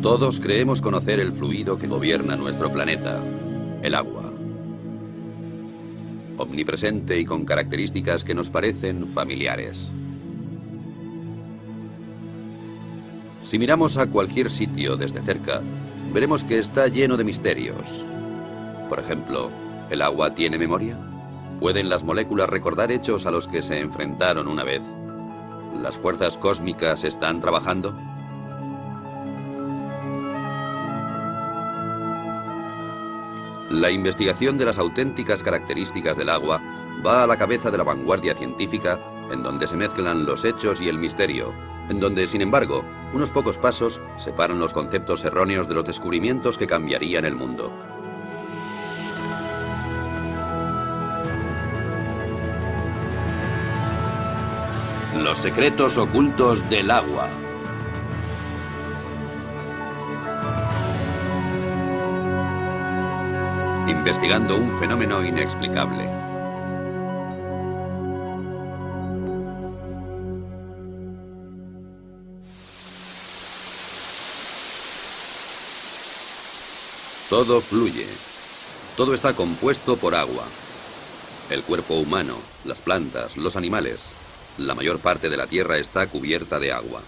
Todos creemos conocer el fluido que gobierna nuestro planeta, el agua. Omnipresente y con características que nos parecen familiares. Si miramos a cualquier sitio desde cerca, veremos que está lleno de misterios. Por ejemplo, ¿el agua tiene memoria? ¿Pueden las moléculas recordar hechos a los que se enfrentaron una vez? ¿Las fuerzas cósmicas están trabajando? La investigación de las auténticas características del agua va a la cabeza de la vanguardia científica, en donde se mezclan los hechos y el misterio, en donde, sin embargo, unos pocos pasos separan los conceptos erróneos de los descubrimientos que cambiarían el mundo. Los secretos ocultos del agua. Investigando un fenómeno inexplicable. Todo fluye. Todo está compuesto por agua. El cuerpo humano, las plantas, los animales, la mayor parte de la Tierra está cubierta de agua.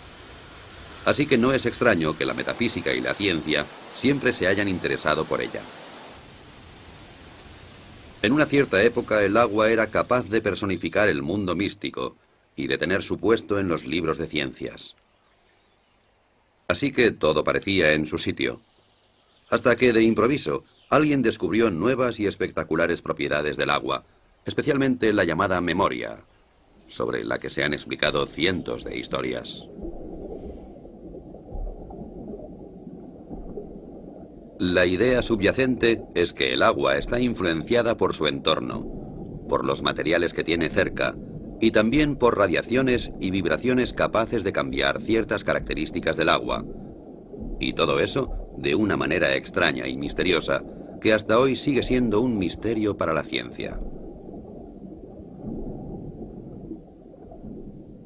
Así que no es extraño que la metafísica y la ciencia siempre se hayan interesado por ella. En una cierta época el agua era capaz de personificar el mundo místico y de tener su puesto en los libros de ciencias. Así que todo parecía en su sitio. Hasta que, de improviso, alguien descubrió nuevas y espectaculares propiedades del agua, especialmente la llamada memoria, sobre la que se han explicado cientos de historias. La idea subyacente es que el agua está influenciada por su entorno, por los materiales que tiene cerca y también por radiaciones y vibraciones capaces de cambiar ciertas características del agua. Y todo eso de una manera extraña y misteriosa que hasta hoy sigue siendo un misterio para la ciencia.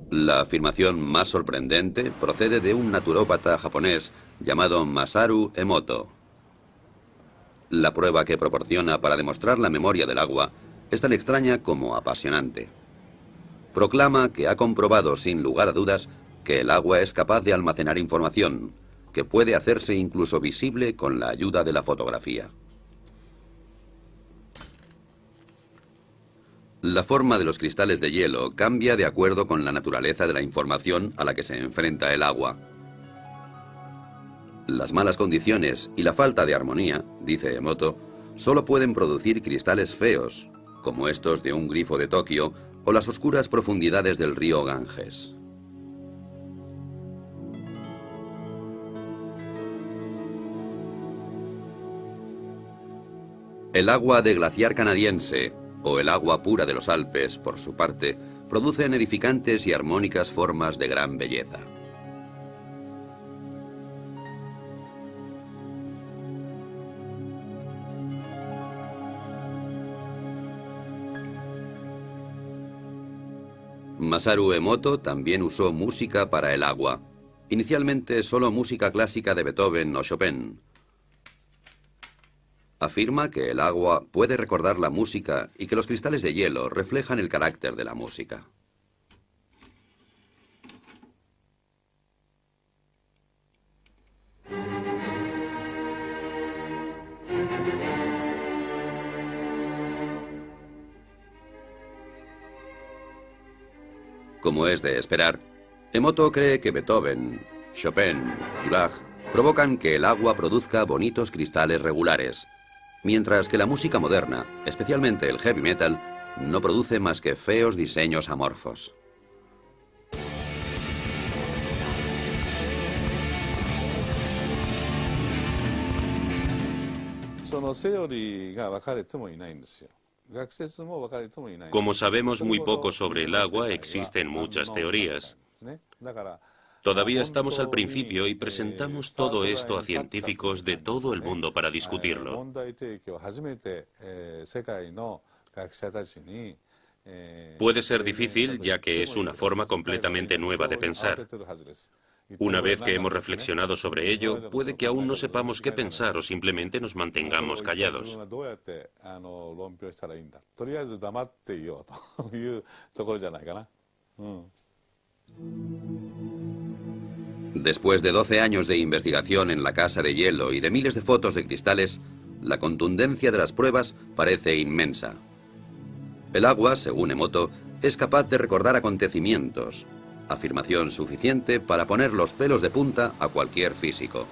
La afirmación más sorprendente procede de un naturópata japonés llamado Masaru Emoto. La prueba que proporciona para demostrar la memoria del agua es tan extraña como apasionante. Proclama que ha comprobado sin lugar a dudas que el agua es capaz de almacenar información, que puede hacerse incluso visible con la ayuda de la fotografía. La forma de los cristales de hielo cambia de acuerdo con la naturaleza de la información a la que se enfrenta el agua. Las malas condiciones y la falta de armonía, dice Emoto, solo pueden producir cristales feos, como estos de un grifo de Tokio o las oscuras profundidades del río Ganges. El agua de glaciar canadiense, o el agua pura de los Alpes, por su parte, producen edificantes y armónicas formas de gran belleza. Masaru Emoto también usó música para el agua, inicialmente solo música clásica de Beethoven o Chopin. Afirma que el agua puede recordar la música y que los cristales de hielo reflejan el carácter de la música. Como es de esperar, Emoto cree que Beethoven, Chopin y Bach provocan que el agua produzca bonitos cristales regulares, mientras que la música moderna, especialmente el heavy metal, no produce más que feos diseños amorfos. Como sabemos muy poco sobre el agua, existen muchas teorías. Todavía estamos al principio y presentamos todo esto a científicos de todo el mundo para discutirlo. Puede ser difícil, ya que es una forma completamente nueva de pensar. Una vez que hemos reflexionado sobre ello, puede que aún no sepamos qué pensar o simplemente nos mantengamos callados. Después de 12 años de investigación en la casa de hielo y de miles de fotos de cristales, la contundencia de las pruebas parece inmensa. El agua, según Emoto, es capaz de recordar acontecimientos, afirmación suficiente para poner los pelos de punta a cualquier físico.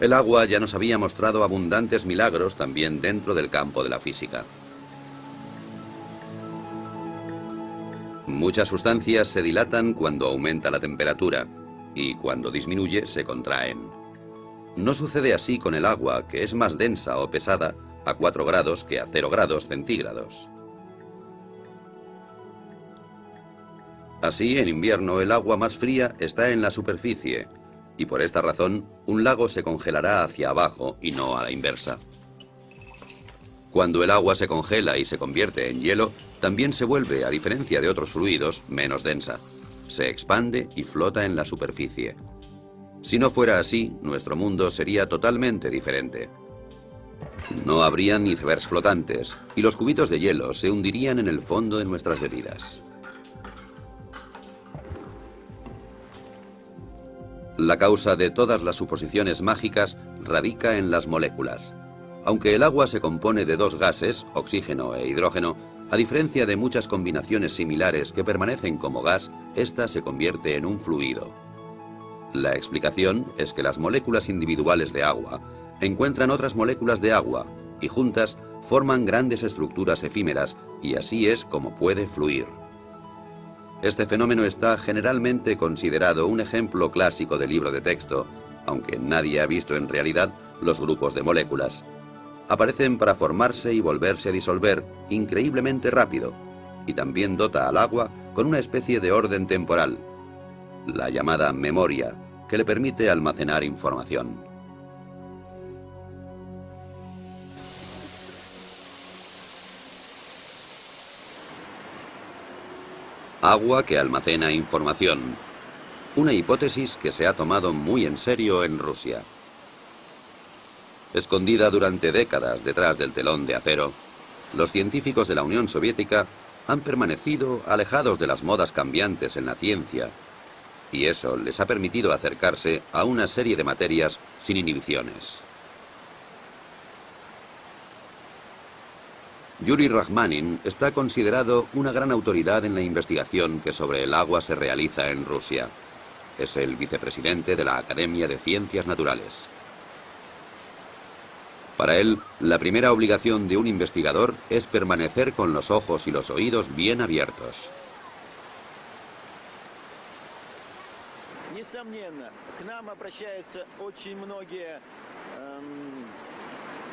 El agua ya nos había mostrado abundantes milagros también dentro del campo de la física. Muchas sustancias se dilatan cuando aumenta la temperatura y cuando disminuye se contraen. No sucede así con el agua, que es más densa o pesada a 4 grados que a 0 grados centígrados. Así, en invierno, el agua más fría está en la superficie, y por esta razón, un lago se congelará hacia abajo y no a la inversa. Cuando el agua se congela y se convierte en hielo, también se vuelve, a diferencia de otros fluidos, menos densa. Se expande y flota en la superficie. Si no fuera así, nuestro mundo sería totalmente diferente. No habrían icebergs flotantes, y los cubitos de hielo se hundirían en el fondo de nuestras bebidas. La causa de todas las suposiciones mágicas radica en las moléculas. Aunque el agua se compone de 2 gases, oxígeno e hidrógeno, a diferencia de muchas combinaciones similares que permanecen como gas, esta se convierte en un fluido. La explicación es que las moléculas individuales de agua encuentran otras moléculas de agua y juntas forman grandes estructuras efímeras, y así es como puede fluir. Este fenómeno está generalmente considerado un ejemplo clásico de libro de texto, aunque nadie ha visto en realidad los grupos de moléculas. Aparecen para formarse y volverse a disolver increíblemente rápido, y también dota al agua con una especie de orden temporal, la llamada memoria, que le permite almacenar información. Agua que almacena información. Una hipótesis que se ha tomado muy en serio en Rusia. Escondida durante décadas detrás del telón de acero, los científicos de la Unión Soviética han permanecido alejados de las modas cambiantes en la ciencia, y eso les ha permitido acercarse a una serie de materias sin inhibiciones. Yuri Rachmanin está considerado una gran autoridad en la investigación que sobre el agua se realiza en Rusia. Es el vicepresidente de la Academia de Ciencias Naturales. Para él, la primera obligación de un investigador es permanecer con los ojos y los oídos bien abiertos.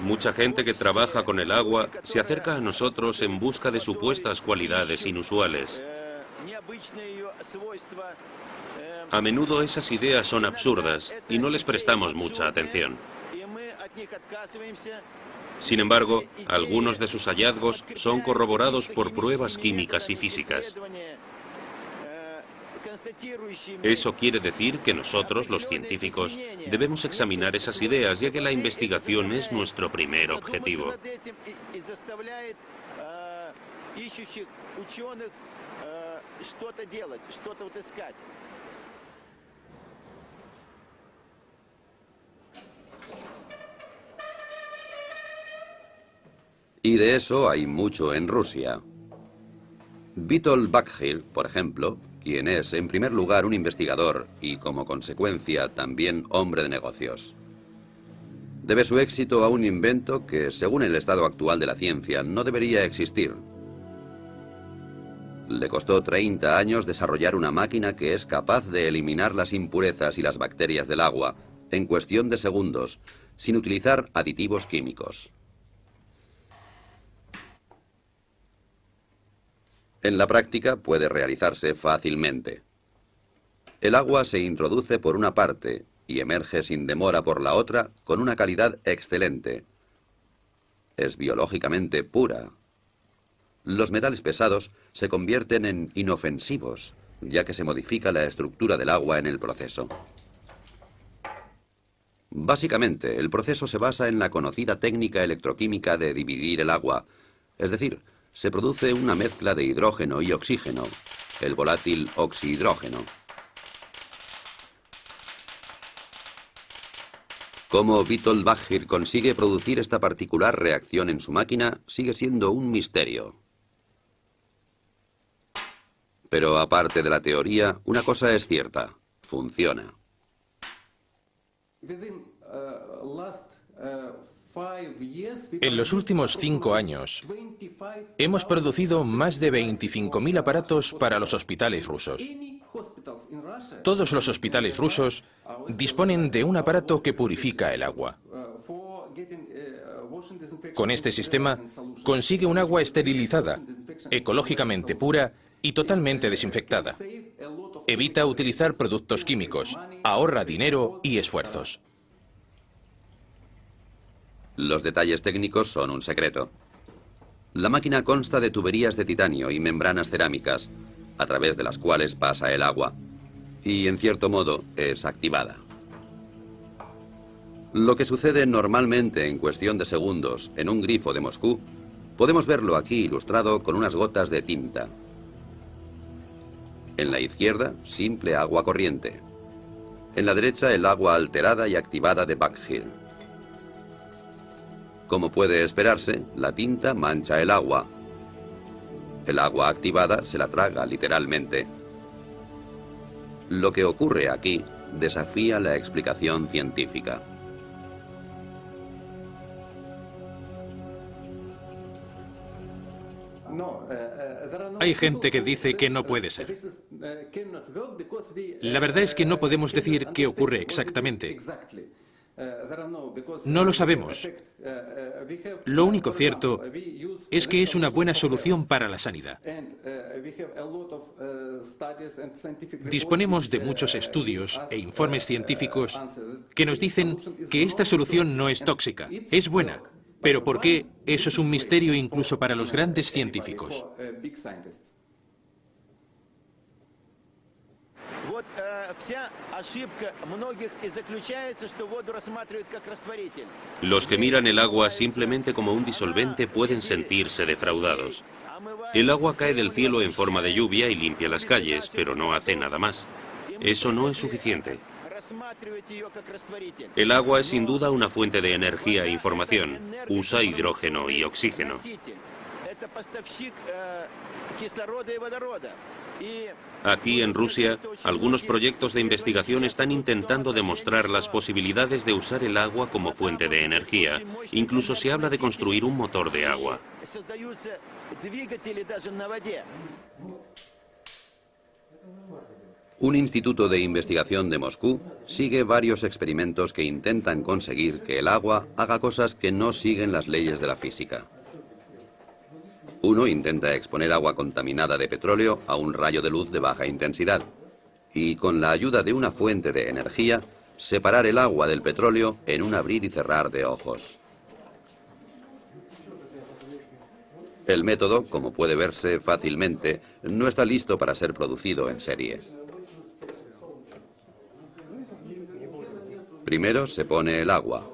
Mucha gente que trabaja con el agua se acerca a nosotros en busca de supuestas cualidades inusuales. A menudo esas ideas son absurdas y no les prestamos mucha atención. Sin embargo, algunos de sus hallazgos son corroborados por pruebas químicas y físicas. Eso quiere decir que nosotros, los científicos, debemos examinar esas ideas, ya que la investigación es nuestro primer objetivo. Y de eso hay mucho en Rusia. Vitol Bakhir, por ejemplo, quien es en primer lugar un investigador y como consecuencia también hombre de negocios, debe su éxito a un invento que, según el estado actual de la ciencia, no debería existir. Le costó 30 años desarrollar una máquina que es capaz de eliminar las impurezas y las bacterias del agua en cuestión de segundos, sin utilizar aditivos químicos. En la práctica puede realizarse fácilmente. El agua se introduce por una parte y emerge sin demora por la otra con una calidad excelente. Es biológicamente pura. Los metales pesados se convierten en inofensivos ya que se modifica la estructura del agua en el proceso. Básicamente, el proceso se basa en la conocida técnica electroquímica de dividir el agua, es decir, se produce una mezcla de hidrógeno y oxígeno, el volátil oxihidrógeno. Cómo Witold Baggir consigue producir esta particular reacción en su máquina sigue siendo un misterio. Pero aparte de la teoría, una cosa es cierta: funciona. En los últimos 5 años, hemos producido más de 25.000 aparatos para los hospitales rusos. Todos los hospitales rusos disponen de un aparato que purifica el agua. Con este sistema, consigue un agua esterilizada, ecológicamente pura y totalmente desinfectada. Evita utilizar productos químicos, ahorra dinero y esfuerzos. Los detalles técnicos son un secreto. La máquina consta de tuberías de titanio y membranas cerámicas, a través de las cuales pasa el agua, y en cierto modo es activada. Lo que sucede normalmente en cuestión de segundos en un grifo de Moscú, podemos verlo aquí ilustrado con unas gotas de tinta. En la izquierda, simple agua corriente. En la derecha, el agua alterada y activada de Baggir. Como puede esperarse, la tinta mancha el agua. El agua activada se la traga literalmente. Lo que ocurre aquí desafía la explicación científica. Hay gente que dice que no puede ser. La verdad es que no podemos decir qué ocurre exactamente. No lo sabemos. Lo único cierto es que es una buena solución para la sanidad. Disponemos de muchos estudios e informes científicos que nos dicen que esta solución no es tóxica, es buena. Pero ¿por qué? Eso es un misterio incluso para los grandes científicos. Los que miran el agua simplemente como un disolvente pueden sentirse defraudados. El agua cae del cielo en forma de lluvia y limpia las calles, pero no hace nada más. Eso no es suficiente. El agua es sin duda una fuente de energía e información. Usa hidrógeno y oxígeno. Aquí en Rusia, algunos proyectos de investigación están intentando demostrar las posibilidades de usar el agua como fuente de energía. Incluso se habla de construir un motor de agua. Un instituto de investigación de Moscú sigue varios experimentos que intentan conseguir que el agua haga cosas que no siguen las leyes de la física. Uno intenta exponer agua contaminada de petróleo a un rayo de luz de baja intensidad y, con la ayuda de una fuente de energía, separar el agua del petróleo en un abrir y cerrar de ojos. El método, como puede verse fácilmente, no está listo para ser producido en serie. Primero se pone el agua.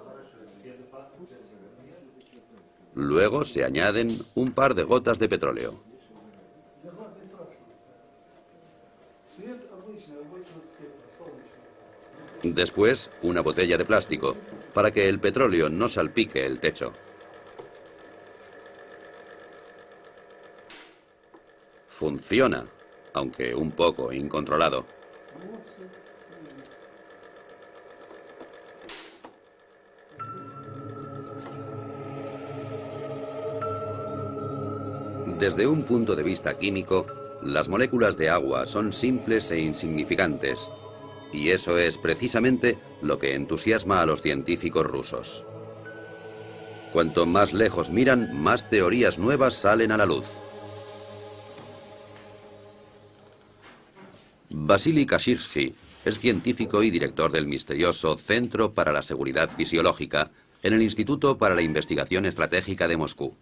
Luego se añaden un par de gotas de petróleo. Después, una botella de plástico, para que el petróleo no salpique el techo. Funciona, aunque un poco incontrolado. Desde un punto de vista químico, las moléculas de agua son simples e insignificantes, y eso es precisamente lo que entusiasma a los científicos rusos. Cuanto más lejos miran, más teorías nuevas salen a la luz. Vasily Kashirsky es científico y director del misterioso Centro para la Seguridad Fisiológica en el Instituto para la Investigación Estratégica de Moscú.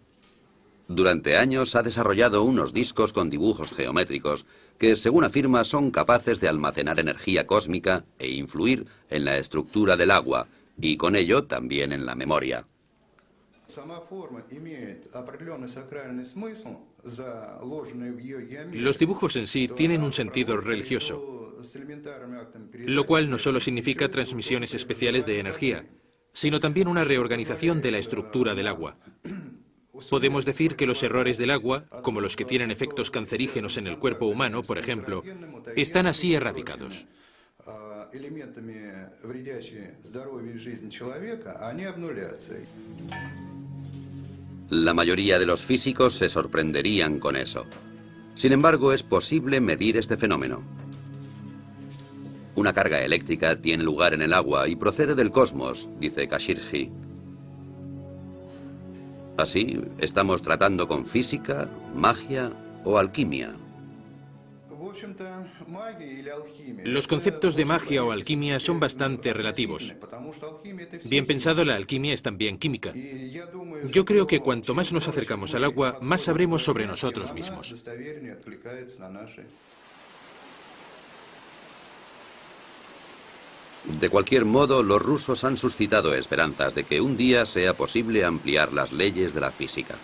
Durante años ha desarrollado unos discos con dibujos geométricos que, según afirma, son capaces de almacenar energía cósmica e influir en la estructura del agua, y con ello también en la memoria. Los dibujos en sí tienen un sentido religioso, lo cual no solo significa transmisiones especiales de energía, sino también una reorganización de la estructura del agua. Podemos decir que los errores del agua, como los que tienen efectos cancerígenos en el cuerpo humano, por ejemplo, están así erradicados. La mayoría de los físicos se sorprenderían con eso. Sin embargo, es posible medir este fenómeno. Una carga eléctrica tiene lugar en el agua y procede del cosmos, dice Kashirji. Así, estamos tratando con física, magia o alquimia. Los conceptos de magia o alquimia son bastante relativos. Bien pensado, la alquimia es también química. Yo creo que cuanto más nos acercamos al agua, más sabremos sobre nosotros mismos. De cualquier modo, los rusos han suscitado esperanzas de que un día sea posible ampliar las leyes de la física.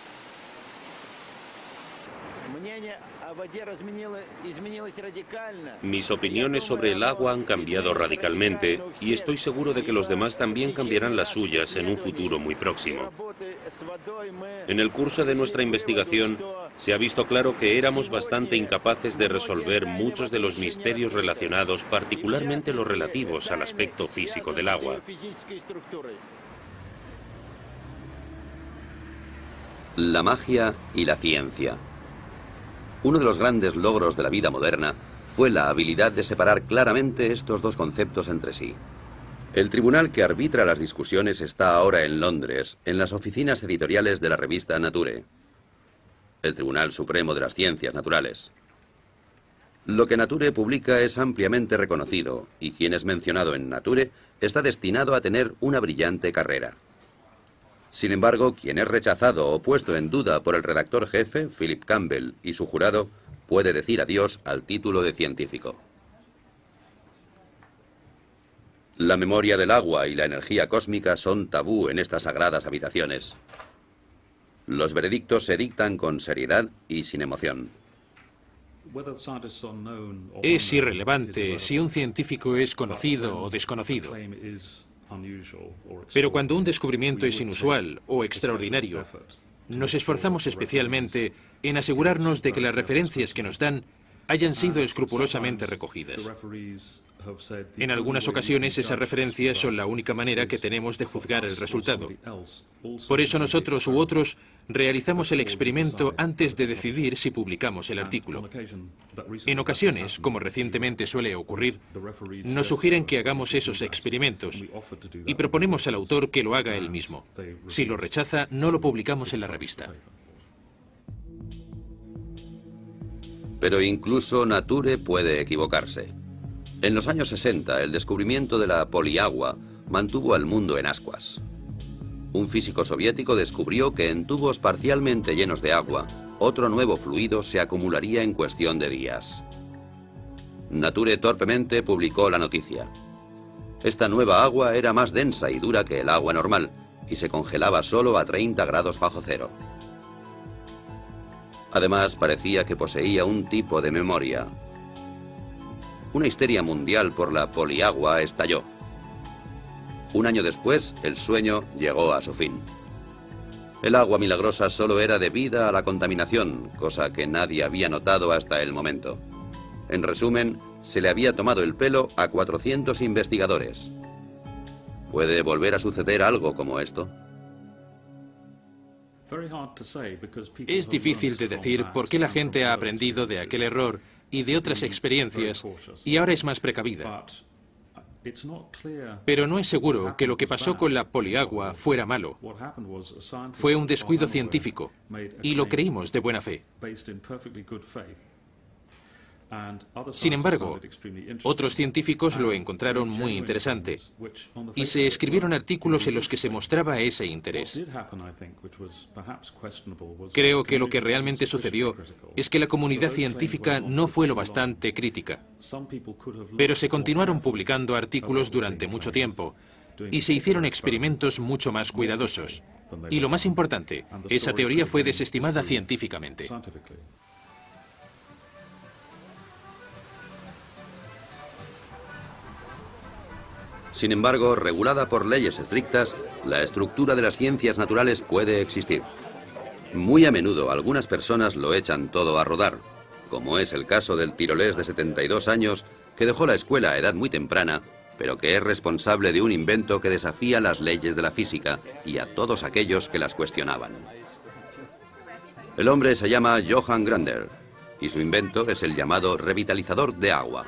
Mis opiniones sobre el agua han cambiado radicalmente y estoy seguro de que los demás también cambiarán las suyas en un futuro muy próximo. En el curso de nuestra investigación se ha visto claro que éramos bastante incapaces de resolver muchos de los misterios relacionados, particularmente los relativos al aspecto físico del agua. La magia y la ciencia. Uno de los grandes logros de la vida moderna fue la habilidad de separar claramente estos dos conceptos entre sí. El tribunal que arbitra las discusiones está ahora en Londres, en las oficinas editoriales de la revista Nature, el Tribunal Supremo de las Ciencias Naturales. Lo que Nature publica es ampliamente reconocido, y quien es mencionado en Nature está destinado a tener una brillante carrera. Sin embargo, quien es rechazado o puesto en duda por el redactor jefe, Philip Campbell, y su jurado, puede decir adiós al título de científico. La memoria del agua y la energía cósmica son tabú en estas sagradas habitaciones. Los veredictos se dictan con seriedad y sin emoción. Es irrelevante si un científico es conocido o desconocido. Pero cuando un descubrimiento es inusual o extraordinario, nos esforzamos especialmente en asegurarnos de que las referencias que nos dan hayan sido escrupulosamente recogidas. En algunas ocasiones esas referencias son la única manera que tenemos de juzgar el resultado. Por eso nosotros u otros realizamos el experimento antes de decidir si publicamos el artículo. En ocasiones, como recientemente suele ocurrir, nos sugieren que hagamos esos experimentos y proponemos al autor que lo haga él mismo. Si lo rechaza, no lo publicamos en la revista. Pero incluso Nature puede equivocarse. En los años 60, el descubrimiento de la poliagua mantuvo al mundo en ascuas. Un físico soviético descubrió que en tubos parcialmente llenos de agua, otro nuevo fluido se acumularía en cuestión de días. Nature torpemente publicó la noticia. Esta nueva agua era más densa y dura que el agua normal, y se congelaba solo a 30 grados bajo cero. Además, parecía que poseía un tipo de memoria. Una histeria mundial por la poliagua estalló. Un año después, el sueño llegó a su fin. El agua milagrosa solo era debida a la contaminación, cosa que nadie había notado hasta el momento. En resumen, se le había tomado el pelo a 400 investigadores. ¿Puede volver a suceder algo como esto? Es difícil de decir por qué la gente ha aprendido de aquel error y de otras experiencias y ahora es más precavida. Pero no es seguro que lo que pasó con la poliagua fuera malo. Fue un descuido científico y lo creímos de buena fe. Sin embargo, otros científicos lo encontraron muy interesante y se escribieron artículos en los que se mostraba ese interés. Creo que lo que realmente sucedió es que la comunidad científica no fue lo bastante crítica, pero se continuaron publicando artículos durante mucho tiempo y se hicieron experimentos mucho más cuidadosos. Y lo más importante, esa teoría fue desestimada científicamente. Sin embargo, regulada por leyes estrictas, la estructura de las ciencias naturales puede existir. Muy a menudo algunas personas lo echan todo a rodar, como es el caso del tirolés de 72 años que dejó la escuela a edad muy temprana, pero que es responsable de un invento que desafía las leyes de la física y a todos aquellos que las cuestionaban. El hombre se llama Johann Grander y su invento es el llamado revitalizador de agua.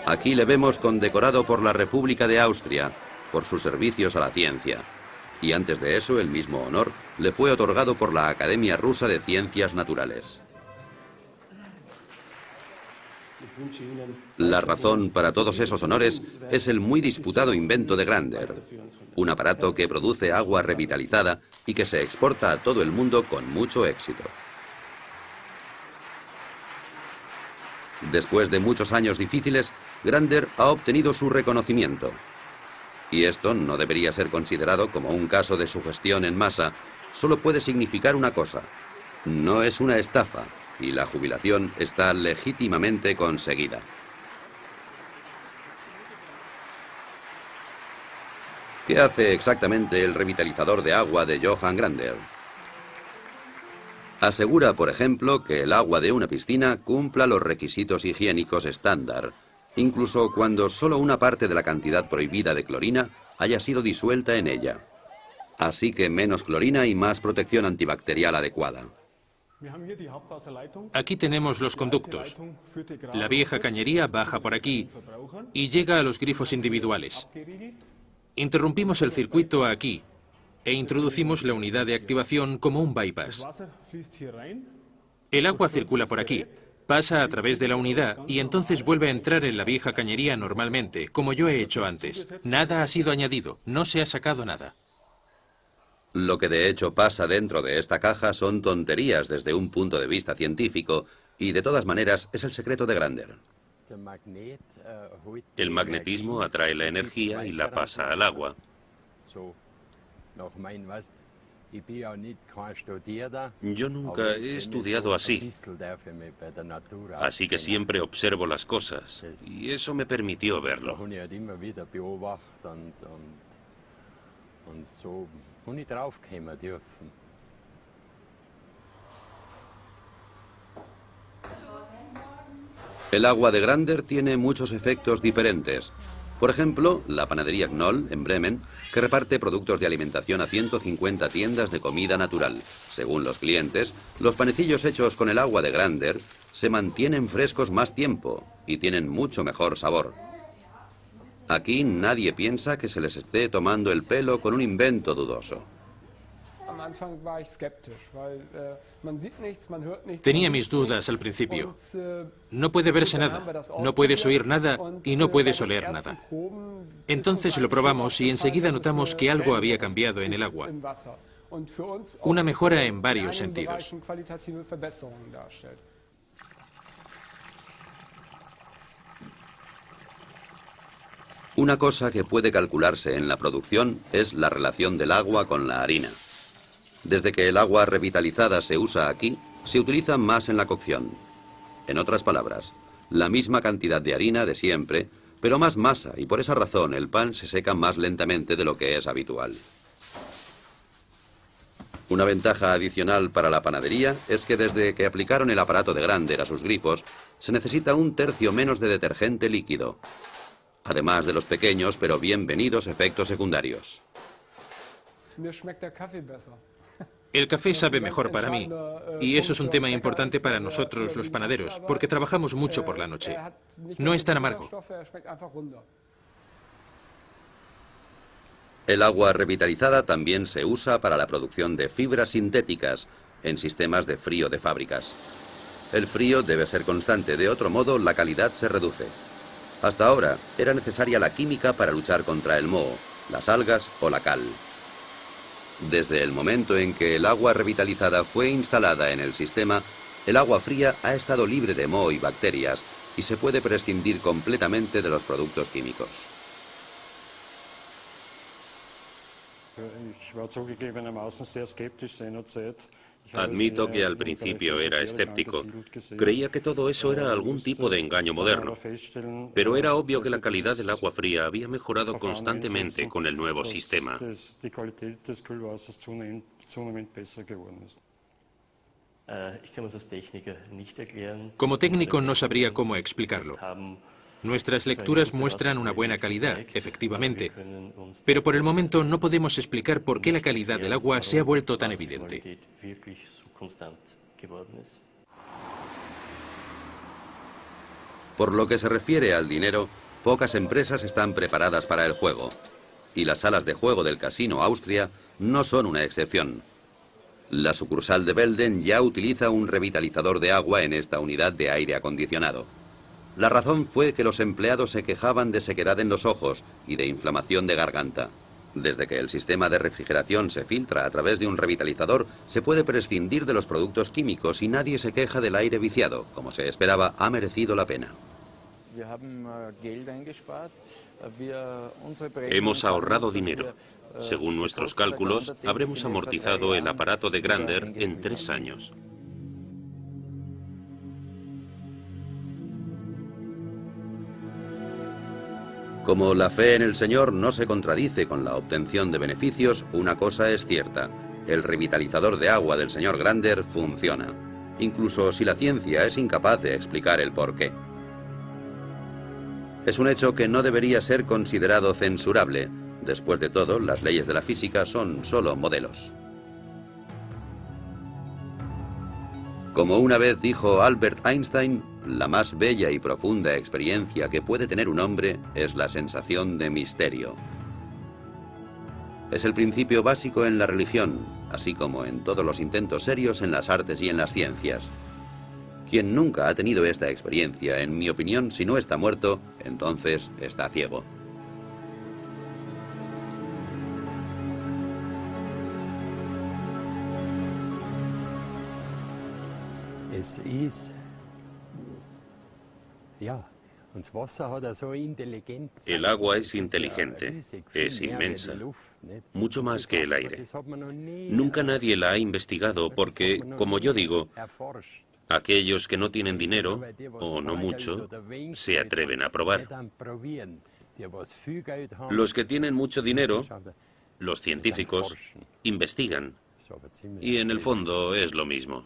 Aquí le vemos condecorado por la República de Austria por sus servicios a la ciencia. Y antes de eso, el mismo honor le fue otorgado por la Academia Rusa de Ciencias Naturales. La razón para todos esos honores es el muy disputado invento de Grander, un aparato que produce agua revitalizada y que se exporta a todo el mundo con mucho éxito. Después de muchos años difíciles, Grander ha obtenido su reconocimiento. Y esto no debería ser considerado como un caso de sugestión en masa, solo puede significar una cosa: no es una estafa y la jubilación está legítimamente conseguida. ¿Qué hace exactamente el revitalizador de agua de Johann Grander? Asegura, por ejemplo, que el agua de una piscina cumpla los requisitos higiénicos estándar, incluso cuando solo una parte de la cantidad prohibida de clorina haya sido disuelta en ella. Así que menos clorina y más protección antibacterial adecuada. Aquí tenemos los conductos. La vieja cañería baja por aquí y llega a los grifos individuales. Interrumpimos el circuito aquí e introducimos la unidad de activación como un bypass. El agua circula por aquí, pasa a través de la unidad y entonces vuelve a entrar en la vieja cañería normalmente, como yo he hecho antes. Nada ha sido añadido, no se ha sacado nada. Lo que de hecho pasa dentro de esta caja son tonterías desde un punto de vista científico y de todas maneras es el secreto de Grander. El magnetismo atrae la energía y la pasa al agua. Yo nunca he estudiado así, así que siempre observo las cosas y eso me permitió verlo. El agua de Grander tiene muchos efectos diferentes. Por ejemplo, la panadería Knoll, en Bremen, que reparte productos de alimentación a 150 tiendas de comida natural. Según los clientes, los panecillos hechos con el agua de Grander se mantienen frescos más tiempo y tienen mucho mejor sabor. Aquí nadie piensa que se les esté tomando el pelo con un invento dudoso. Tenía mis dudas al principio. No puede verse nada, no puedes oír nada y no puedes oler nada. Entonces lo probamos y enseguida notamos que algo había cambiado en el agua. Una mejora en varios sentidos. Una cosa que puede calcularse en la producción es la relación del agua con la harina. Desde que el agua revitalizada se usa aquí, se utiliza más en la cocción. En otras palabras, la misma cantidad de harina de siempre, pero más masa, y por esa razón el pan se seca más lentamente de lo que es habitual. Una ventaja adicional para la panadería es que desde que aplicaron el aparato de Grander a sus grifos, se necesita 1/3 menos de detergente líquido, además de los pequeños pero bienvenidos efectos secundarios. El café sabe mejor para mí, y eso es un tema importante para nosotros los panaderos, porque trabajamos mucho por la noche. No es tan amargo. El agua revitalizada también se usa para la producción de fibras sintéticas, en sistemas de frío de fábricas. El frío debe ser constante, de otro modo la calidad se reduce. Hasta ahora era necesaria la química para luchar contra el moho, las algas o la cal. Desde el momento en que el agua revitalizada fue instalada en el sistema, el agua fría ha estado libre de moho y bacterias y se puede prescindir completamente de los productos químicos. Admito que al principio era escéptico. Creía que todo eso era algún tipo de engaño moderno. Pero era obvio que la calidad del agua fría había mejorado constantemente con el nuevo sistema. Como técnico no sabría cómo explicarlo. Nuestras lecturas muestran una buena calidad, efectivamente, pero por el momento no podemos explicar por qué la calidad del agua se ha vuelto tan evidente. Por lo que se refiere al dinero, pocas empresas están preparadas para el juego, y las salas de juego del Casino Austria no son una excepción. La sucursal de Belden ya utiliza un revitalizador de agua en esta unidad de aire acondicionado. La razón fue que los empleados se quejaban de sequedad en los ojos y de inflamación de garganta. Desde que el sistema de refrigeración se filtra a través de un revitalizador, se puede prescindir de los productos químicos y nadie se queja del aire viciado. Como se esperaba, ha merecido la pena. Hemos ahorrado dinero. Según nuestros cálculos, habremos amortizado el aparato de Grander en 3 años. Como la fe en el Señor no se contradice con la obtención de beneficios, una cosa es cierta: el revitalizador de agua del señor Grander funciona, incluso si la ciencia es incapaz de explicar el porqué. Es un hecho que no debería ser considerado censurable. Después de todo, las leyes de la física son solo modelos. Como una vez dijo Albert Einstein, la más bella y profunda experiencia que puede tener un hombre es la sensación de misterio. Es el principio básico en la religión, así como en todos los intentos serios en las artes y en las ciencias. Quien nunca ha tenido esta experiencia, en mi opinión, si no está muerto, entonces está ciego. El agua es inteligente, es inmensa, mucho más que el aire. Nunca nadie la ha investigado porque, como yo digo, aquellos que no tienen dinero, o no mucho, se atreven a probar. Los que tienen mucho dinero, los científicos, investigan. Y en el fondo es lo mismo.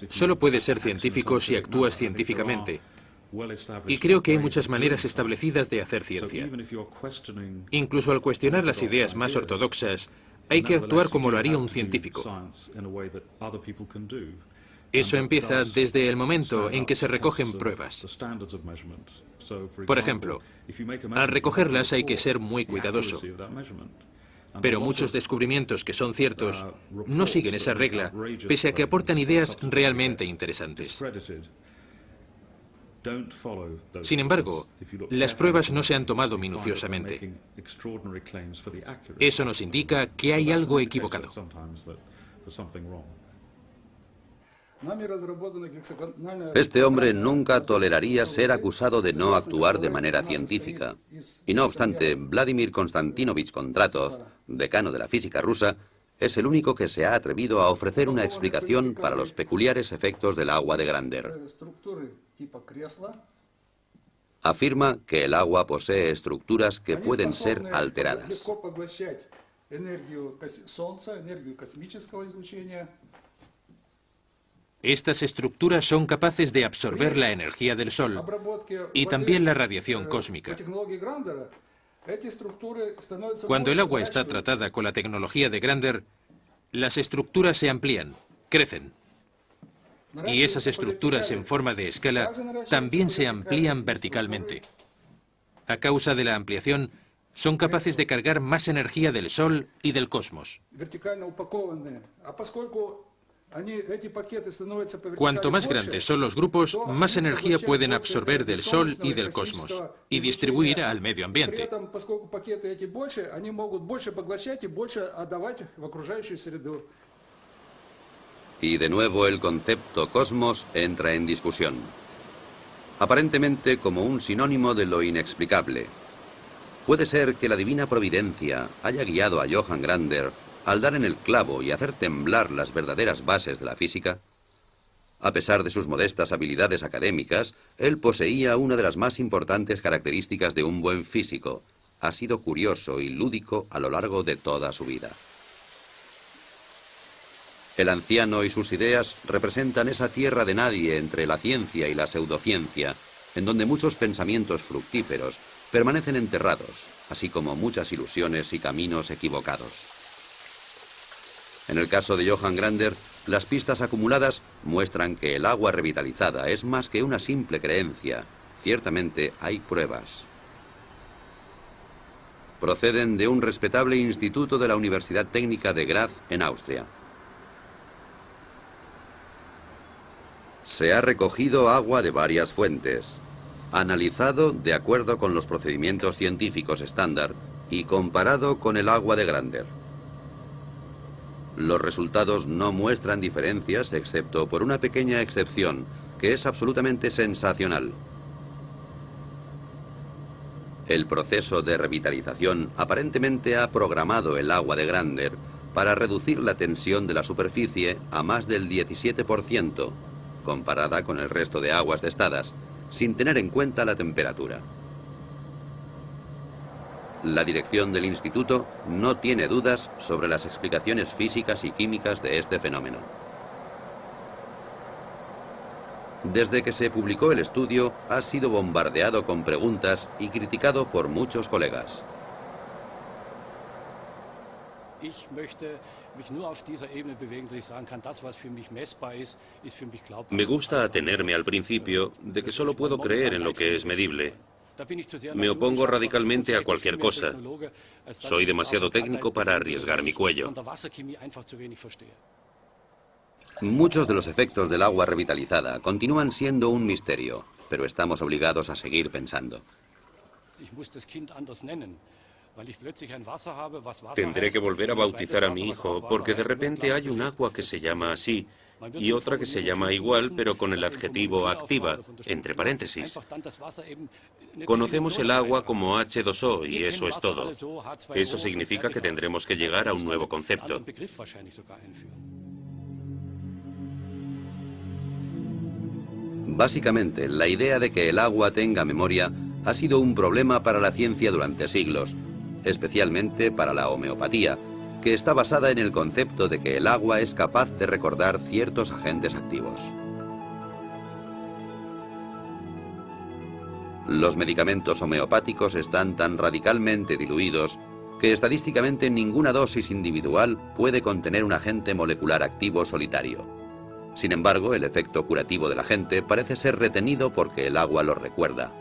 Solo puedes ser científico si actúas científicamente. Y creo que hay muchas maneras establecidas de hacer ciencia. Incluso al cuestionar las ideas más ortodoxas, hay que actuar como lo haría un científico. Eso empieza desde el momento en que se recogen pruebas. Por ejemplo, al recogerlas hay que ser muy cuidadoso. Pero muchos descubrimientos que son ciertos no siguen esa regla, pese a que aportan ideas realmente interesantes. Sin embargo, las pruebas no se han tomado minuciosamente. Eso nos indica que hay algo equivocado. Este hombre nunca toleraría ser acusado de no actuar de manera científica. Y no obstante, Vladimir Konstantinovich Kondratov, decano de la física rusa, es el único que se ha atrevido a ofrecer una explicación para los peculiares efectos del agua de Grander. Afirma que el agua posee estructuras que pueden ser alteradas. Estas estructuras son capaces de absorber la energía del Sol y también la radiación cósmica. Cuando el agua está tratada con la tecnología de Grander, las estructuras se amplían, crecen. Y esas estructuras en forma de escala también se amplían verticalmente. A causa de la ampliación, son capaces de cargar más energía del Sol y del cosmos. Cuanto más grandes son los grupos, más energía pueden absorber del Sol y del cosmos y distribuir al medio ambiente. Y de nuevo el concepto cosmos entra en discusión. Aparentemente como un sinónimo de lo inexplicable. ¿Puede ser que la divina providencia haya guiado a Johann Grander al dar en el clavo y hacer temblar las verdaderas bases de la física? A pesar de sus modestas habilidades académicas, él poseía una de las más importantes características de un buen físico. Ha sido curioso y lúdico a lo largo de toda su vida. El anciano y sus ideas representan esa tierra de nadie entre la ciencia y la pseudociencia, en donde muchos pensamientos fructíferos permanecen enterrados, así como muchas ilusiones y caminos equivocados. En el caso de Johann Grander, las pistas acumuladas muestran que el agua revitalizada es más que una simple creencia. Ciertamente hay pruebas. Proceden de un respetable instituto de la Universidad Técnica de Graz, en Austria. Se ha recogido agua de varias fuentes, analizado de acuerdo con los procedimientos científicos estándar y comparado con el agua de Grander. Los resultados no muestran diferencias excepto por una pequeña excepción, que es absolutamente sensacional. El proceso de revitalización aparentemente ha programado el agua de Grander para reducir la tensión de la superficie a más del 17%, comparada con el resto de aguas testadas, sin tener en cuenta la temperatura. La dirección del instituto no tiene dudas sobre las explicaciones físicas y químicas de este fenómeno. Desde que se publicó el estudio, ha sido bombardeado con preguntas y criticado por muchos colegas. Me gusta atenerme al principio de que solo puedo creer en lo que es medible. Me opongo radicalmente a cualquier cosa. Soy demasiado técnico para arriesgar mi cuello. Muchos de los efectos del agua revitalizada continúan siendo un misterio, pero estamos obligados a seguir pensando. Tendré que volver a bautizar a mi hijo, porque de repente hay un agua que se llama así y otra que se llama igual, pero con el adjetivo activa, entre paréntesis. Conocemos el agua como H2O y eso es todo. Eso significa que tendremos que llegar a un nuevo concepto. Básicamente, la idea de que el agua tenga memoria ha sido un problema para la ciencia durante siglos, especialmente para la homeopatía, que está basada en el concepto de que el agua es capaz de recordar ciertos agentes activos. Los medicamentos homeopáticos están tan radicalmente diluidos que estadísticamente ninguna dosis individual puede contener un agente molecular activo solitario. Sin embargo, el efecto curativo del agente parece ser retenido porque el agua lo recuerda.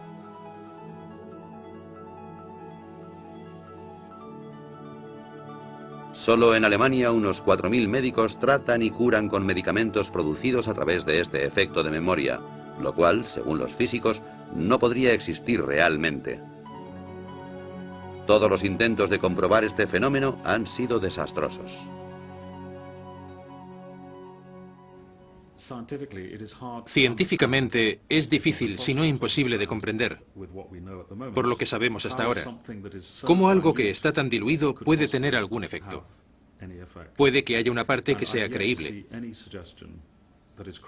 Solo en Alemania unos 4.000 médicos tratan y curan con medicamentos producidos a través de este efecto de memoria, lo cual, según los físicos, no podría existir realmente. Todos los intentos de comprobar este fenómeno han sido desastrosos. Científicamente es difícil, si no imposible, de comprender, por lo que sabemos hasta ahora, cómo algo que está tan diluido puede tener algún efecto. Puede que haya una parte que sea creíble,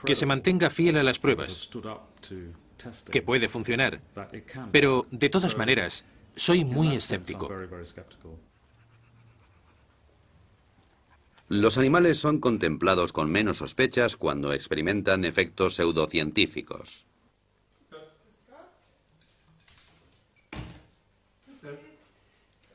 que se mantenga fiel a las pruebas, que puede funcionar, pero de todas maneras, soy muy escéptico. Los animales son contemplados con menos sospechas cuando experimentan efectos pseudocientíficos.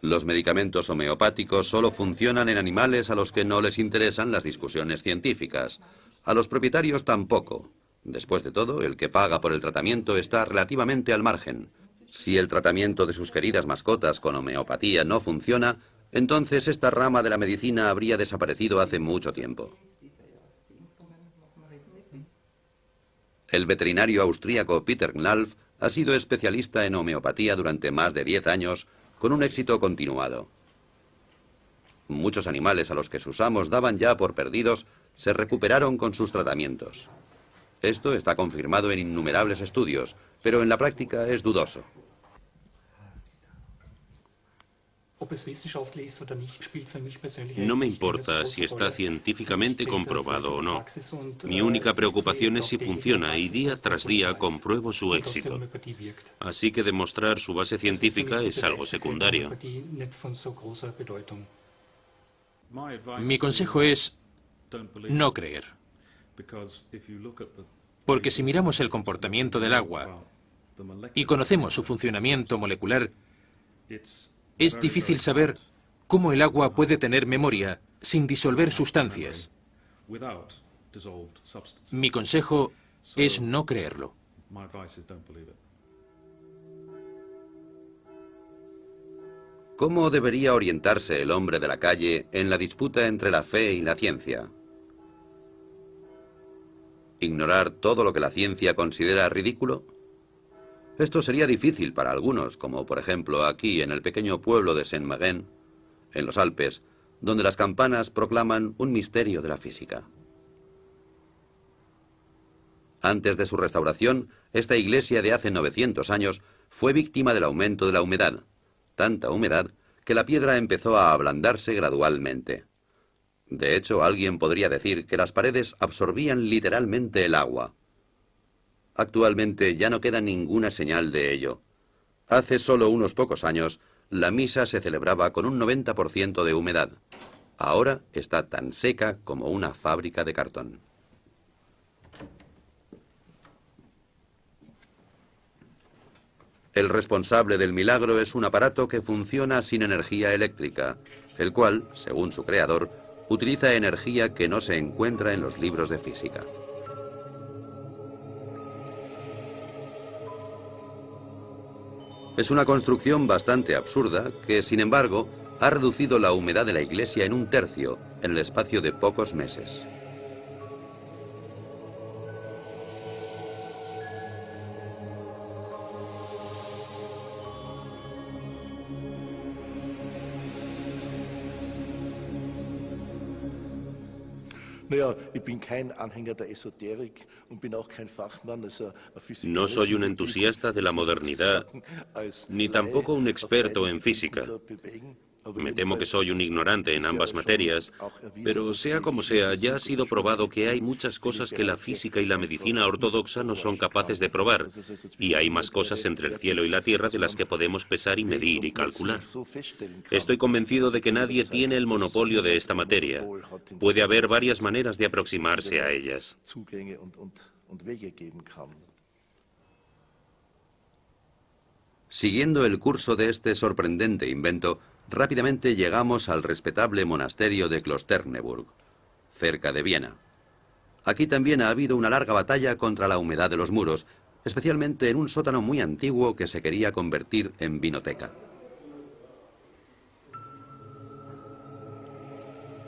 Los medicamentos homeopáticos solo funcionan en animales a los que no les interesan las discusiones científicas. A los propietarios tampoco. Después de todo, el que paga por el tratamiento está relativamente al margen. Si el tratamiento de sus queridas mascotas con homeopatía no funciona, entonces esta rama de la medicina habría desaparecido hace mucho tiempo. El veterinario austríaco Peter Knalf ha sido especialista en homeopatía durante más de 10 años, con un éxito continuado. Muchos animales a los que sus amos daban ya por perdidos se recuperaron con sus tratamientos. Esto está confirmado en innumerables estudios, pero en la práctica es dudoso. No me importa si está científicamente comprobado o no. Mi única preocupación es si funciona y día tras día compruebo su éxito. Así que demostrar su base científica es algo secundario. Mi consejo es no creer. Porque si miramos el comportamiento del agua y conocemos su funcionamiento molecular, es difícil saber cómo el agua puede tener memoria sin disolver sustancias. Mi consejo es no creerlo. ¿Cómo debería orientarse el hombre de la calle en la disputa entre la fe y la ciencia? ¿Ignorar todo lo que la ciencia considera ridículo? Esto sería difícil para algunos, como por ejemplo aquí en el pequeño pueblo de Saint-Marin, en los Alpes, donde las campanas proclaman un misterio de la física. Antes de su restauración, esta iglesia de hace 900 años fue víctima del aumento de la humedad, tanta humedad que la piedra empezó a ablandarse gradualmente. De hecho, alguien podría decir que las paredes absorbían literalmente el agua. Actualmente ya no queda ninguna señal de ello. Hace solo unos pocos años, la misa se celebraba con un 90% de humedad. Ahora está tan seca como una fábrica de cartón. El responsable del milagro es un aparato que funciona sin energía eléctrica, el cual, según su creador, utiliza energía que no se encuentra en los libros de física. Es una construcción bastante absurda que, sin embargo, ha reducido la humedad de la iglesia en un tercio en el espacio de pocos meses. No soy un entusiasta de la modernidad, ni tampoco un experto en física. Me temo que soy un ignorante en ambas materias, pero sea como sea, ya ha sido probado que hay muchas cosas que la física y la medicina ortodoxa no son capaces de probar, y hay más cosas entre el cielo y la tierra de las que podemos pesar y medir y calcular. Estoy convencido de que nadie tiene el monopolio de esta materia. Puede haber varias maneras de aproximarse a ellas. Siguiendo el curso de este sorprendente invento, rápidamente llegamos al respetable monasterio de Klosterneuburg, cerca de Viena. Aquí también ha habido una larga batalla contra la humedad de los muros, especialmente en un sótano muy antiguo que se quería convertir en vinoteca.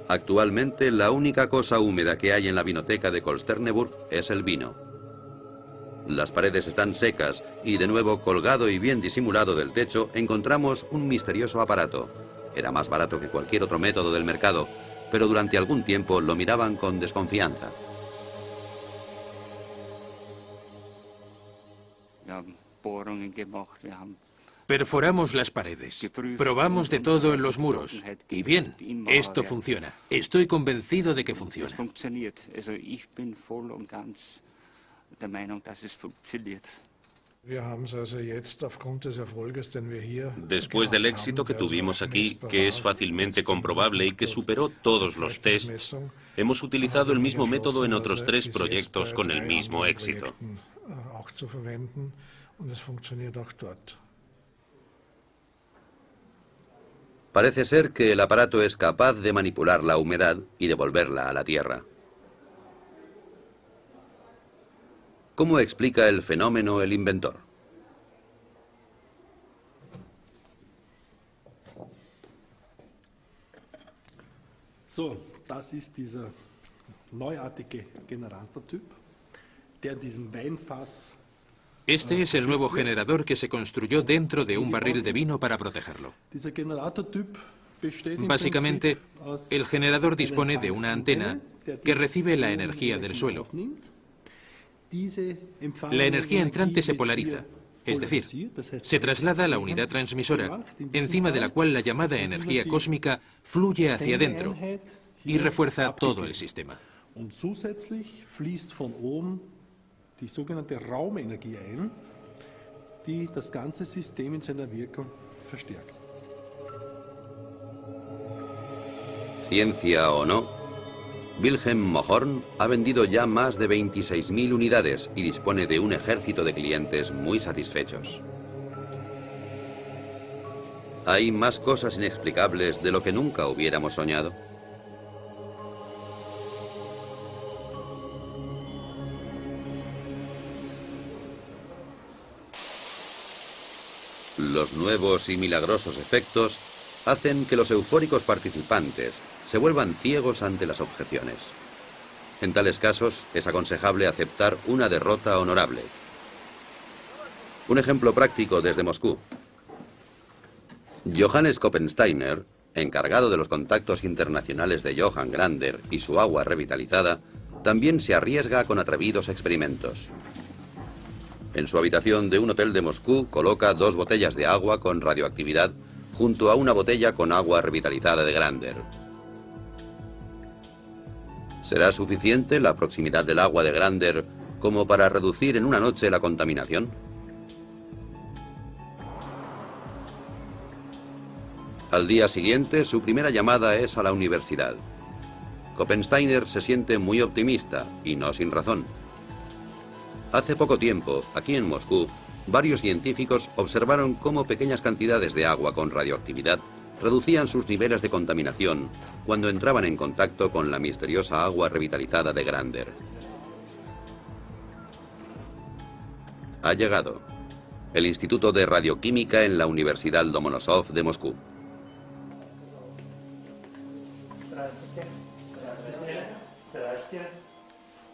Actualmente, la única cosa húmeda que hay en la vinoteca de Klosterneuburg es el vino. Las paredes están secas y, de nuevo, colgado y bien disimulado del techo, encontramos un misterioso aparato. Era más barato que cualquier otro método del mercado, pero durante algún tiempo lo miraban con desconfianza. Perforamos las paredes, probamos de todo en los muros, y bien, esto funciona. Estoy convencido de que funciona. Después del éxito que tuvimos aquí, que es fácilmente comprobable y que superó todos los tests, hemos utilizado el mismo método en otros 3 proyectos con el mismo éxito. Parece ser que el aparato es capaz de manipular la humedad y devolverla a la tierra. ¿Cómo explica el fenómeno el inventor? So, das ist dieser neuartige Generatortyp, der in diesem Weinfass. Este es el nuevo generador que se construyó dentro de un barril de vino para protegerlo. Dieser Generatortyp besteht im Básicamente, Prinzip aus el generador dispone einer de una antena der que die recibe la energía del suelo. aufnimmt. Diese empfangene La energía entrante se wird polariza, hier es decir, polarisiert, das heißt, se traslada a la unidad transmisora, encima de la cual la llamada energía cósmica fluye hacia adentro y refuerza todo el sistema. Und zusätzlich fließt von oben die sogenannte Raumenergie ein, die das ganze System in seiner Wirkung verstärkt. Ciencia o no, Wilhelm Mohrn ha vendido ya más de 26.000 unidades y dispone de un ejército de clientes muy satisfechos. ¿Hay más cosas inexplicables de lo que nunca hubiéramos soñado? Los nuevos y milagrosos efectos hacen que los eufóricos participantes se vuelvan ciegos ante las objeciones. En tales casos es aconsejable aceptar una derrota honorable. Un ejemplo práctico desde Moscú. Johannes Koppensteiner, encargado de los contactos internacionales de Johann Grander y su agua revitalizada, también se arriesga con atrevidos experimentos. En su habitación de un hotel de Moscú coloca 2 botellas de agua con radioactividad junto a una botella con agua revitalizada de Grander. ¿Será suficiente la proximidad del agua de Grander como para reducir en una noche la contaminación? Al día siguiente, su primera llamada es a la universidad. Koppensteiner se siente muy optimista, y no sin razón. Hace poco tiempo, aquí en Moscú, varios científicos observaron cómo pequeñas cantidades de agua con radioactividad reducían sus niveles de contaminación cuando entraban en contacto con la misteriosa agua revitalizada de Grander. Ha llegado el Instituto de Radioquímica en la Universidad Lomonosov de Moscú.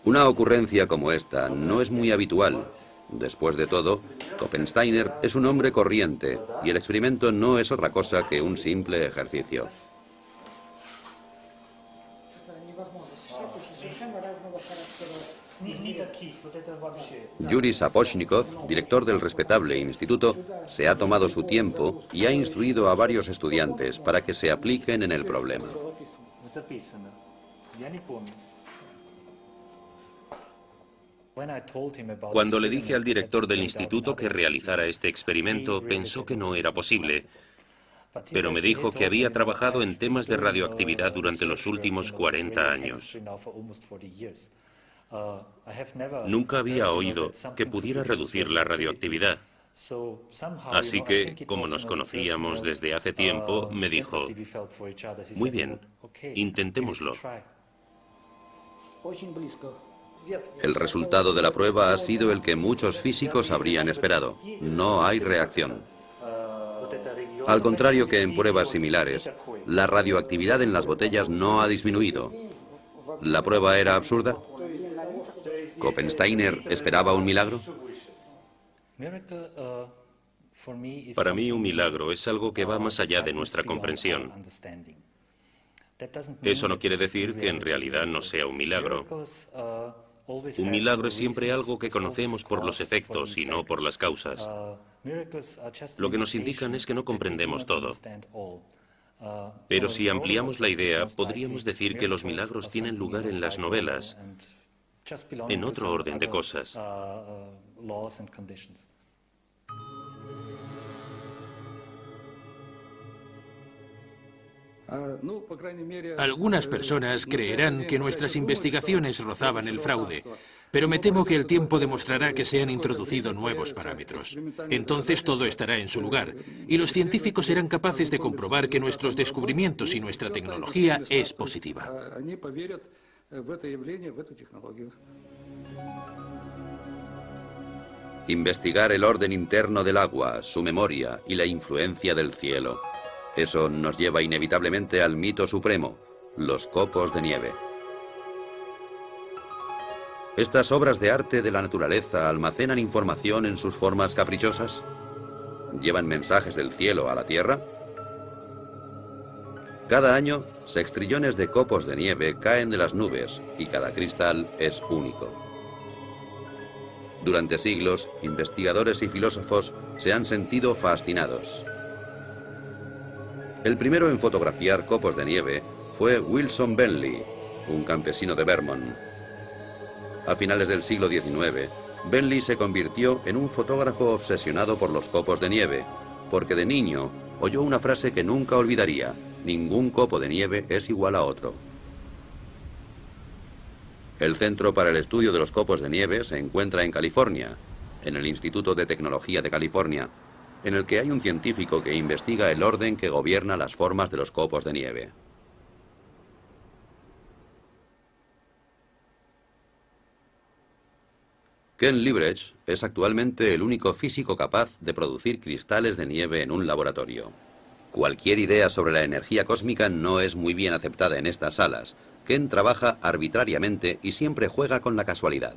Una ocurrencia como esta no es muy habitual. Después de todo, Koppensteiner es un hombre corriente y el experimento no es otra cosa que un simple ejercicio. Yuri Sapochnikov, director del respetable instituto, se ha tomado su tiempo y ha instruido a varios estudiantes para que se apliquen en el problema. Cuando le dije al director del instituto que realizara este experimento, pensó que no era posible, pero me dijo que había trabajado en temas de radioactividad durante los últimos 40 años. Nunca había oído que pudiera reducir la radioactividad. Así que, como nos conocíamos desde hace tiempo, me dijo, muy bien, intentémoslo. El resultado de la prueba ha sido el que muchos físicos habrían esperado. No hay reacción. Al contrario que en pruebas similares, la radioactividad en las botellas no ha disminuido. ¿La prueba era absurda? ¿Koppensteiner esperaba un milagro? Para mí, un milagro es algo que va más allá de nuestra comprensión. Eso no quiere decir que en realidad no sea un milagro. Un milagro es siempre algo que conocemos por los efectos y no por las causas. Lo que nos indican es que no comprendemos todo. Pero si ampliamos la idea, podríamos decir que los milagros tienen lugar en las novelas, en otro orden de cosas. Algunas personas creerán que nuestras investigaciones rozaban el fraude, pero me temo que el tiempo demostrará que se han introducido nuevos parámetros. Entonces todo estará en su lugar, y los científicos serán capaces de comprobar que nuestros descubrimientos y nuestra tecnología es positiva. Investigar el orden interno del agua, su memoria y la influencia del cielo. Eso nos lleva inevitablemente al mito supremo. los copos de nieve. ¿Estas obras de arte de la naturaleza almacenan información en sus formas caprichosas? ¿Llevan mensajes del cielo a la Tierra? Cada año, sextrillones de copos de nieve caen de las nubes y cada cristal es único. Durante siglos, investigadores y filósofos se han sentido fascinados. El primero en fotografiar copos de nieve fue Wilson Bentley, un campesino de Vermont. A finales del siglo XIX, Bentley se convirtió en un fotógrafo obsesionado por los copos de nieve, porque de niño oyó una frase que nunca olvidaría: ningún copo de nieve es igual a otro. El Centro para el Estudio de los Copos de Nieve se encuentra en California, en el Instituto de Tecnología de California, en el que hay un científico que investiga el orden que gobierna las formas de los copos de nieve. Ken Liebrecht es actualmente el único físico capaz de producir cristales de nieve en un laboratorio. Cualquier idea sobre la energía cósmica no es muy bien aceptada en estas salas. Ken trabaja arbitrariamente y siempre juega con la casualidad.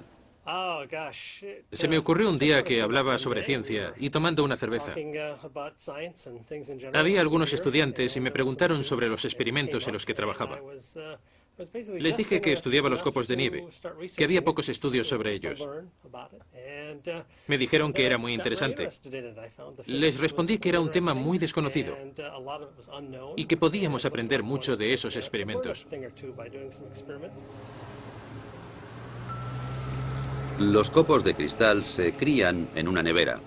Se me ocurrió un día que hablaba sobre ciencia y tomando una cerveza. Había algunos estudiantes y me preguntaron sobre los experimentos en los que trabajaba. Les dije que estudiaba los copos de nieve, que había pocos estudios sobre ellos. Me dijeron que era muy interesante. Les respondí que era un tema muy desconocido y que podíamos aprender mucho de esos experimentos. Los copos de cristal se crían en una nevera.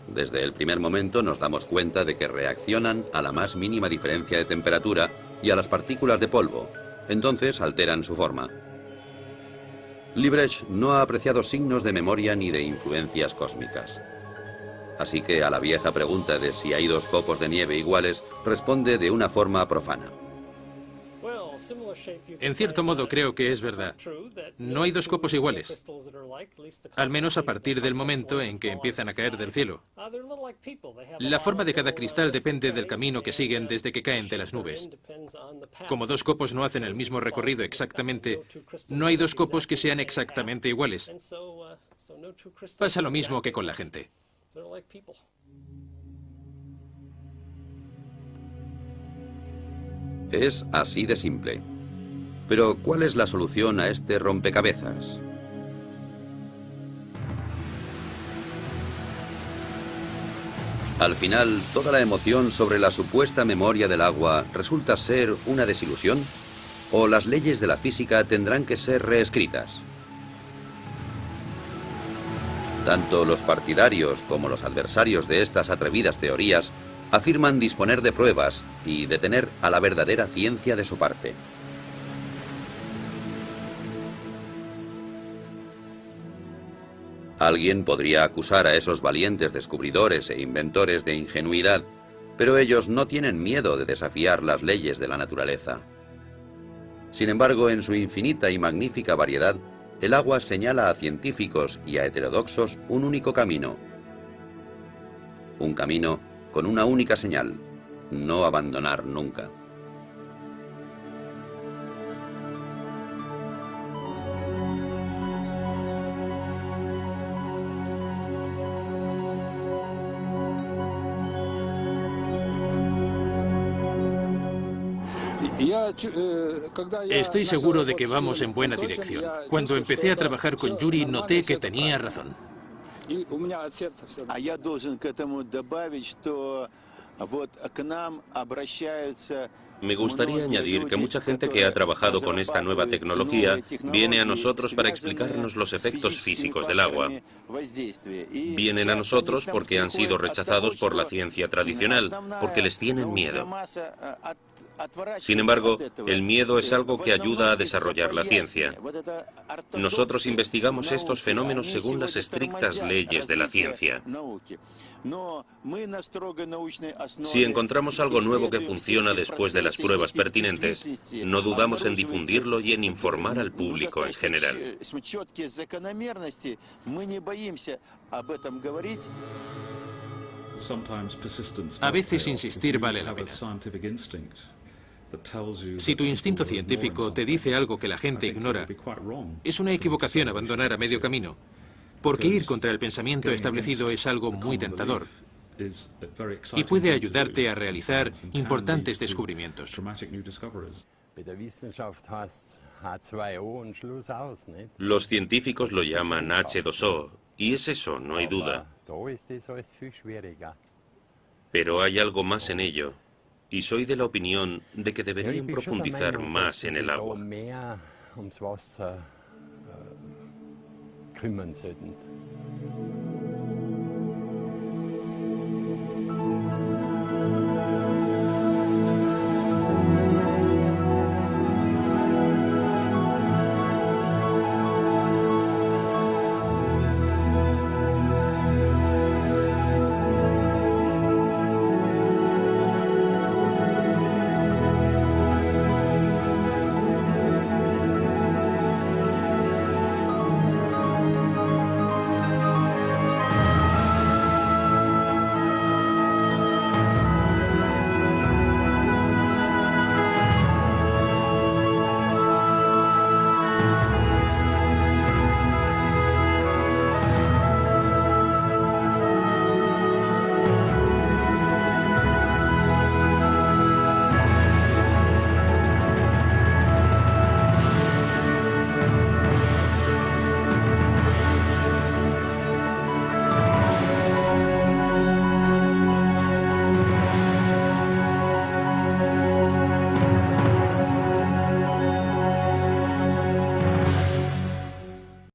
Desde el primer momento nos damos cuenta de que reaccionan a la más mínima diferencia de temperatura y a las partículas de polvo. Entonces alteran su forma. Liebrecht no ha apreciado signos de memoria ni de influencias cósmicas. Así que a la vieja pregunta de si hay dos copos de nieve iguales, responde de una forma profana. En cierto modo creo que es verdad. No hay dos copos iguales, al menos a partir del momento en que empiezan a caer del cielo. La forma de cada cristal depende del camino que siguen desde que caen de las nubes. Como dos copos no hacen el mismo recorrido exactamente, no hay dos copos que sean exactamente iguales. Pasa lo mismo que con la gente. Es así de simple. Pero, ¿cuál es la solución a este rompecabezas? Al final, ¿toda la emoción sobre la supuesta memoria del agua resulta ser una desilusión? ¿O las leyes de la física tendrán que ser reescritas? Tanto los partidarios como los adversarios de estas atrevidas teorías afirman disponer de pruebas y de tener a la verdadera ciencia de su parte. Alguien podría acusar a esos valientes descubridores e inventores de ingenuidad, pero ellos no tienen miedo de desafiar las leyes de la naturaleza. Sin embargo, en su infinita y magnífica variedad, el agua señala a científicos y a heterodoxos un único camino. Un camino con una única señal: no abandonar nunca. Estoy seguro de que vamos en buena dirección. Cuando empecé a trabajar con Yuri, noté que tenía razón. Me gustaría añadir que mucha gente que ha trabajado con esta nueva tecnología viene a nosotros para explicarnos los efectos físicos del agua. Vienen a nosotros porque han sido rechazados por la ciencia tradicional, porque les tienen miedo. Sin embargo, el miedo es algo que ayuda a desarrollar la ciencia. Nosotros investigamos estos fenómenos según las estrictas leyes de la ciencia. Si encontramos algo nuevo que funciona después de las pruebas pertinentes, no dudamos en difundirlo y en informar al público en general. A veces insistir vale la pena. Si tu instinto científico te dice algo que la gente ignora, es una equivocación abandonar a medio camino, porque ir contra el pensamiento establecido es algo muy tentador y puede ayudarte a realizar importantes descubrimientos. Los científicos lo llaman H2O, y es eso, no hay duda. Pero hay algo más en ello, y soy de la opinión de que deberían profundizar más en el agua.